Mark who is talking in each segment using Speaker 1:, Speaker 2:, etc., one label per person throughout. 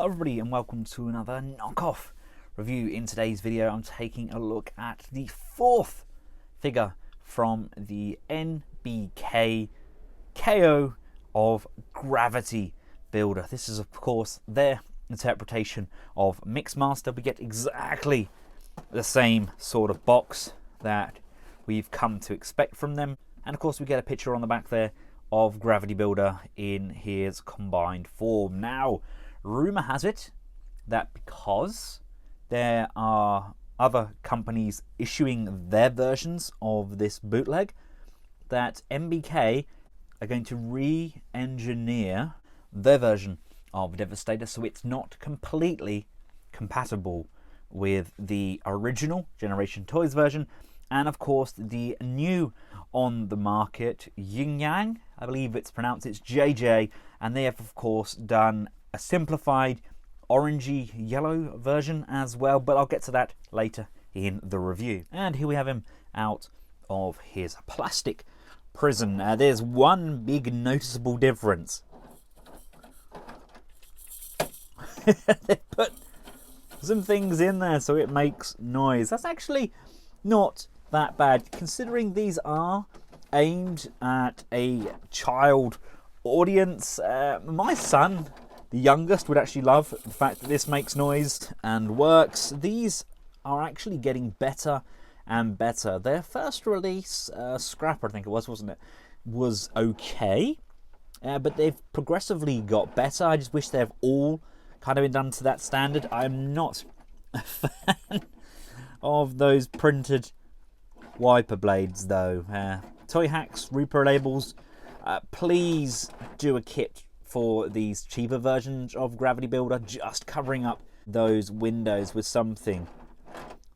Speaker 1: everybody and welcome to another knockoff review. In today's video I'm taking a look at the fourth figure from the NBK-04 of Gravity Builder. This is of course their interpretation of Mixmaster. We get exactly the same sort of box that we've come to expect from them, and of course we get a picture on the back there of Gravity Builder in his combined form. Now, rumour has it that because there are other companies issuing their versions of this bootleg, that NBK are going to re-engineer their version of Devastator so it's not completely compatible with the original Generation Toys version, and of course the new on the market, Ying Yang, I believe it's pronounced, it's JJ, and they have of course done a simplified orangey yellow version as well, but I'll get to that later in the review. And here we have him out of his plastic prison. There's one big noticeable difference. They put some things in there so it makes noise. That's actually not that bad, considering these are aimed at a child audience. My son, the youngest, would actually love the fact that this makes noise and works. These are actually getting better and better. Their first release, Scrapper I think it was, wasn't it, was okay, but they've progressively got better. I just wish they've all kind of been done to that standard. I'm not a fan of those printed wiper blades though. Toy Hacks, Reaper Labels, please do a kit for these cheaper versions of Gravity Builder, just covering up those windows with something.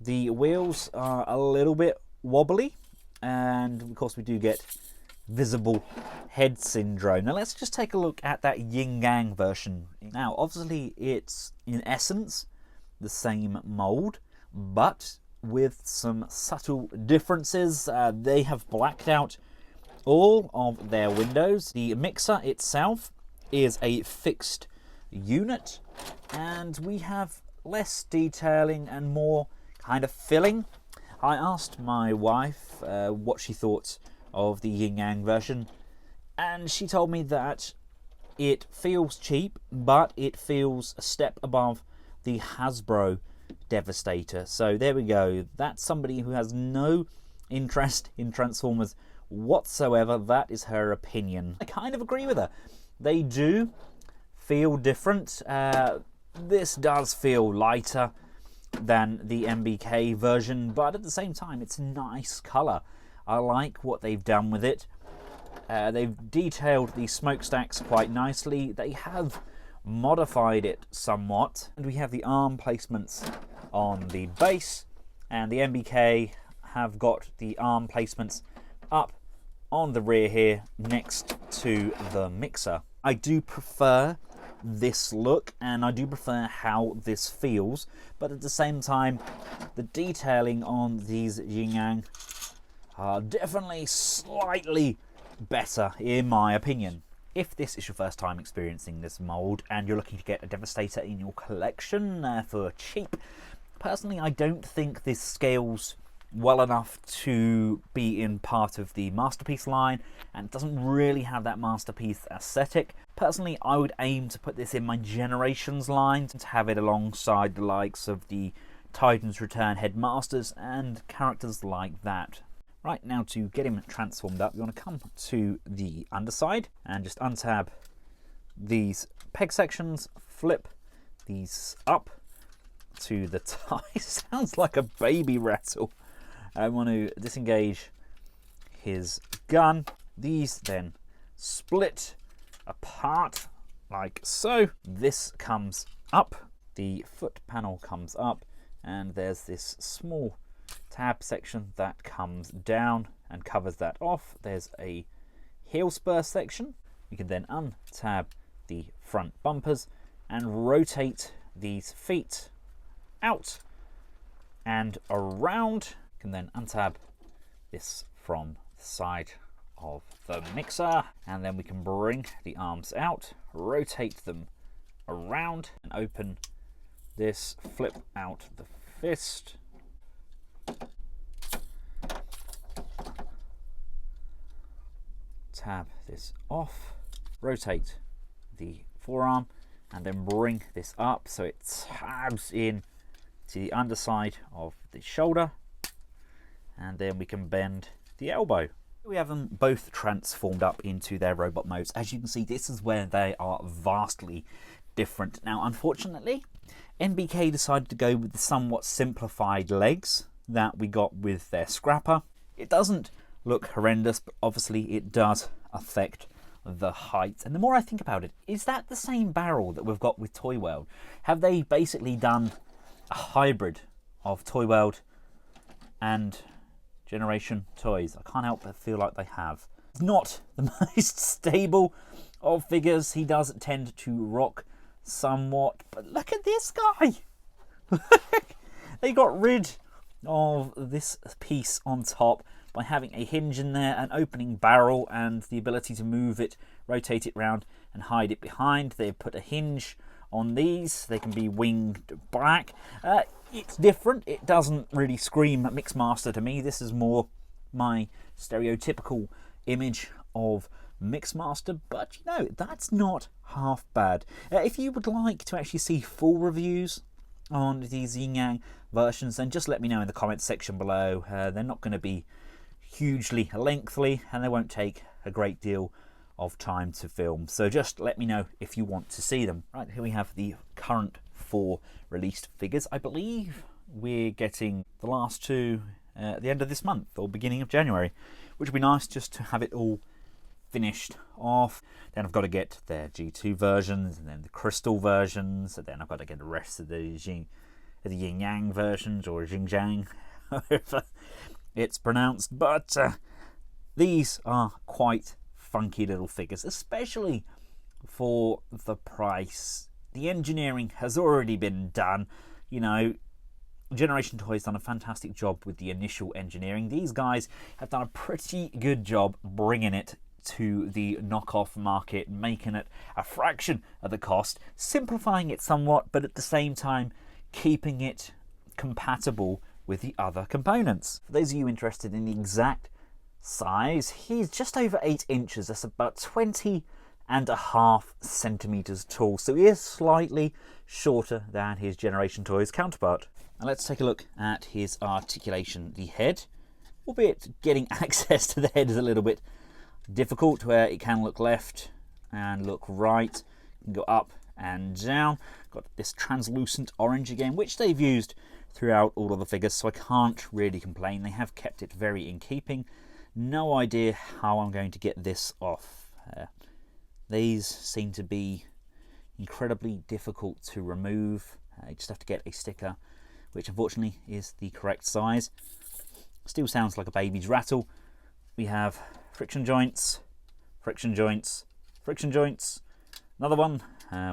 Speaker 1: The wheels are a little bit wobbly, and of course we do get visible head syndrome. Now let's just take a look at that Ying Yang version. Now obviously it's in essence the same mold, but with some subtle differences. They have blacked out all of their windows. The mixer itself is a fixed unit, and we have less detailing and more kind of filling. I asked my wife what she thought of the Ying Yang version, and she told me that it feels cheap, but it feels a step above the Hasbro Devastator. So there we go. That's somebody who has no interest in Transformers whatsoever. That is her opinion. I kind of agree with her. They do feel different. This does feel lighter than the NBK version, but at the same time it's a nice colour. I like what they've done with it. They've detailed the smokestacks quite nicely. They have modified it somewhat, and we have the arm placements on the base, and the NBK have got the arm placements up on the rear here next to the mixer. I do prefer this look, and I do prefer how this feels, but at the same time the detailing on these Ying Yang are definitely slightly better in my opinion. If this is your first time experiencing this mold and you're looking to get a Devastator in your collection for cheap, personally I don't think this scales well enough to be in part of the Masterpiece line, and doesn't really have that Masterpiece aesthetic. Personally, I would aim to put this in my Generations line, to have it alongside the likes of the Titans Return Headmasters and characters like that. Right, now to get him transformed up, you want to come to the underside and just untab these peg sections, flip these up to the tie. Sounds like a baby rattle. I want to disengage his gun. These then split apart like so. This comes up, the foot panel comes up, and there's this small tab section that comes down and covers that off. There's a heel spur section. You can then untab the front bumpers and rotate these feet out and around. You can then untab this from the side of the mixer, and then we can bring the arms out, rotate them around and open this, flip out the fist. Tab this off, rotate the forearm, and then bring this up so it tabs in to the underside of the shoulder, and then we can bend the elbow. We have them both transformed up into their robot modes. As you can see, this is where they are vastly different. Now, unfortunately, NBK decided to go with the somewhat simplified legs that we got with their scrapper. It doesn't look horrendous, but obviously it does affect the height. And the more I think about it, is that the same barrel that we've got with Toy World? Have they basically done a hybrid of Toy World and Generation Toys? I can't help but feel like they have. It's not the most stable of figures. He does tend to rock somewhat, but look at this guy. They got rid of this piece on top by having a hinge in there, an opening barrel, and the ability to move it, rotate it round and hide it behind. They've put a hinge on these. They can be winged back. It's different. It doesn't really scream Mixmaster to me. This is more my stereotypical image of Mixmaster, but you know, that's not half bad. If you would like to actually see full reviews on these Ying Yang versions, then just let me know in the comments section below. They're not going to be hugely lengthy and they won't take a great deal of time to film, so just let me know if you want to see them. Right, here we have the current 4 released figures. I believe we're getting the last 2 at the end of this month or beginning of January, which would be nice just to have it all finished off. Then I've got to get their G2 versions, and then the crystal versions, and then I've got to get the rest of the Ying Yang versions, or Ying Yang, however it's pronounced. But these are quite funky little figures, especially for the price. The engineering has already been done. You know, Generation Toys done a fantastic job with the initial engineering. These guys have done a pretty good job bringing it to the knockoff market, making it a fraction of the cost, simplifying it somewhat, but at the same time keeping it compatible with the other components. For those of you interested in the exact size, he's just over 8 inches. That's about 20.5 centimeters tall, so he is slightly shorter than his Generation Toys counterpart. Now let's take a look at his articulation. The head, albeit getting access to the head is a little bit difficult, where it can look left and look right, it can go up and down. Got this translucent orange again, which they've used throughout all of the figures, so I can't really complain. They have kept it very in keeping. No idea how I'm going to get this off. These seem to be incredibly difficult to remove. You just have to get a sticker, which unfortunately is the correct size. Still sounds like a baby's rattle. We have friction joints, friction joints, friction joints. Another one.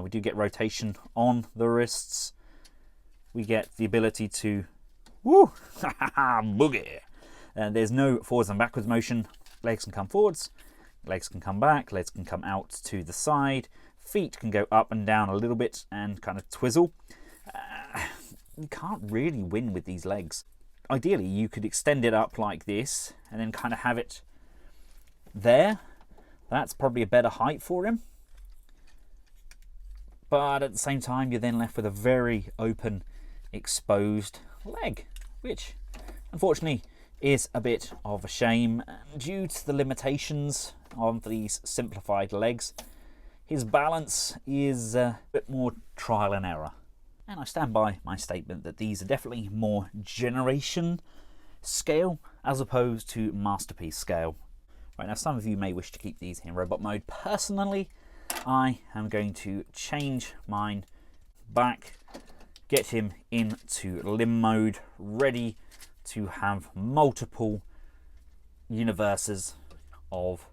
Speaker 1: We do get rotation on the wrists. We get the ability to woo, boogie. There's no forwards and backwards motion. Legs can come forwards, legs can come back, legs can come out to the side. Feet can go up and down a little bit and kind of twizzle. You can't really win with these legs. Ideally, you could extend it up like this and then kind of have it there. That's probably a better height for him. But at the same time, you're then left with a very open, exposed leg, which unfortunately is a bit of a shame. Due to the limitations of these simplified legs, his balance is a bit more trial and error. And I stand by my statement that these are definitely more generation scale as opposed to masterpiece scale. Right, now some of you may wish to keep these in robot mode. Personally, I am going to change mine back, get him into limb mode, ready to have multiple universes of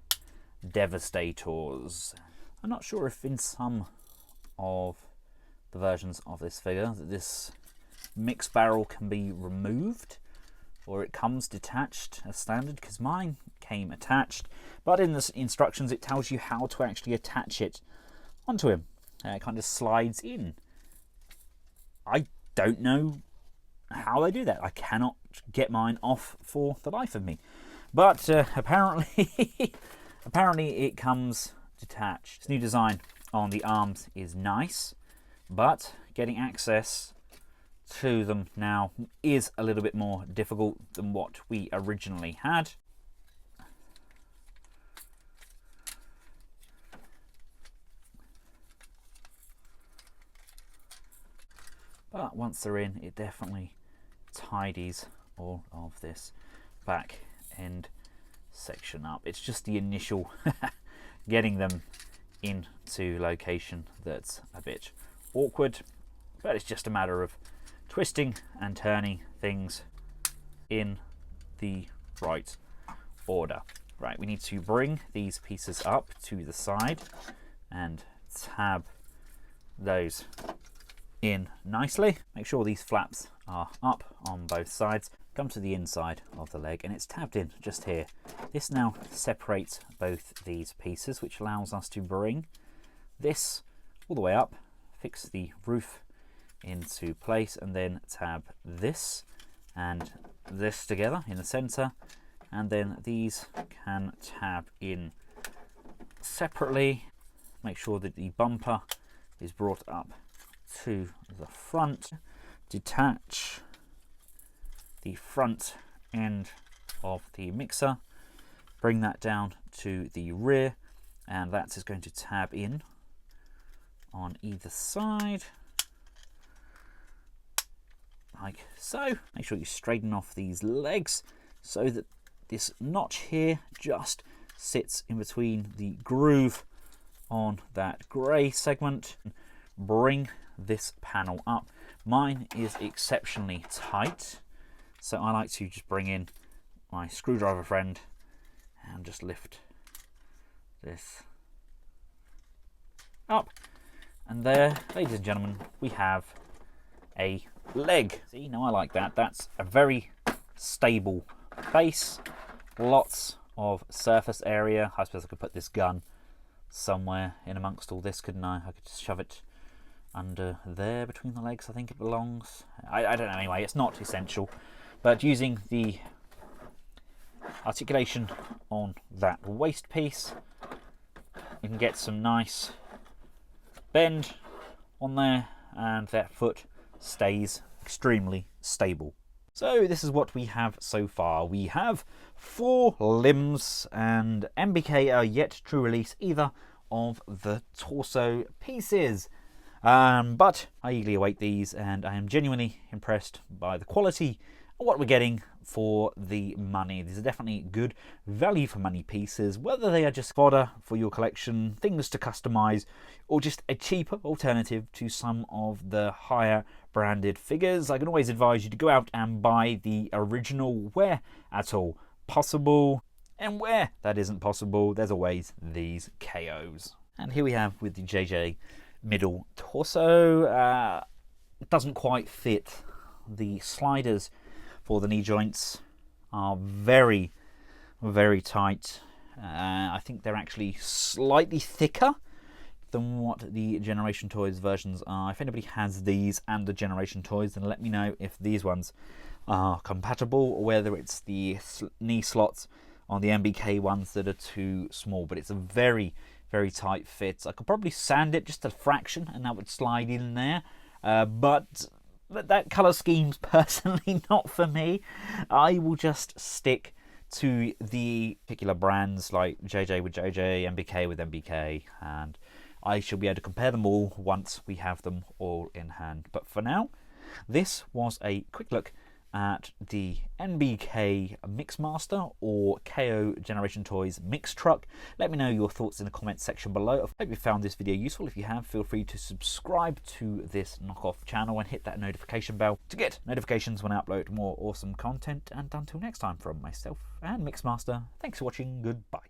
Speaker 1: Devastators. I'm not sure if in some of the versions of this figure that this mix barrel can be removed, or it comes detached as standard, because mine came attached, but in the instructions it tells you how to actually attach it onto him. It kind of slides in. I don't know how they do that. I cannot get mine off for the life of me. But apparently, apparently it comes detached. This new design on the arms is nice, but getting access to them now is a little bit more difficult than what we originally had. But once they're in, it definitely tidies all of this back end section up. It's just the initial getting them into location that's a bit awkward, but it's just a matter of twisting and turning things in the right order. Right, we need to bring these pieces up to the side and tab those in nicely. Make sure these flaps are up on both sides. Come to the inside of the leg and it's tabbed in just here. This now separates both these pieces, which allows us to bring this all the way up, fix the roof into place, and then tab this and this together in the center, and then these can tab in separately. Make sure that the bumper is brought up to the front. Detach the front end of the mixer, bring that down to the rear, and that is going to tab in on either side like so. Make sure you straighten off these legs so that this notch here just sits in between the groove on that grey segment. Bring this panel up. Mine is exceptionally tight, so I like to just bring in my screwdriver friend and just lift this up, and there, ladies and gentlemen, we have a leg. See, now I like that. That's a very stable base, lots of surface area. I suppose I could put this gun somewhere in amongst all this, couldn't I? I could just shove it under there between the legs, I think it belongs. I don't know, anyway, it's not essential, but using the articulation on that waist piece, you can get some nice bend on there, and that foot stays extremely stable. So this is what we have so far. We have 4 limbs, and NBK are yet to release either of the torso pieces. But I eagerly await these, and I am genuinely impressed by the quality and what we're getting for the money. These are definitely good value for money pieces, whether they are just fodder for your collection, things to customize, or just a cheaper alternative to some of the higher branded figures. I can always advise you to go out and buy the original where at all possible, and where that isn't possible, there's always these KOs. And here we have with the JJ middle torso. It doesn't quite fit. The sliders for the knee joints are very, very tight. I think they're actually slightly thicker than what the Generation Toys versions are. If anybody has these and the Generation Toys, then let me know if these ones are compatible, or whether it's the knee slots on the NBK ones that are too small. But it's a very, very tight fit. I could probably sand it just a fraction and that would slide in there, but that colour scheme's personally not for me. I will just stick to the particular brands like JJ with JJ, NBK with NBK, and I shall be able to compare them all once we have them all in hand. But for now, this was a quick look at the NBK Mixmaster or KO Generation Toys Mix Truck. Let me know your thoughts in the comments section below. I hope you found this video useful. If you have, feel free to subscribe to this knockoff channel and hit that notification bell to get notifications when I upload more awesome content. And until next time, from myself and Mixmaster, thanks for watching. Goodbye.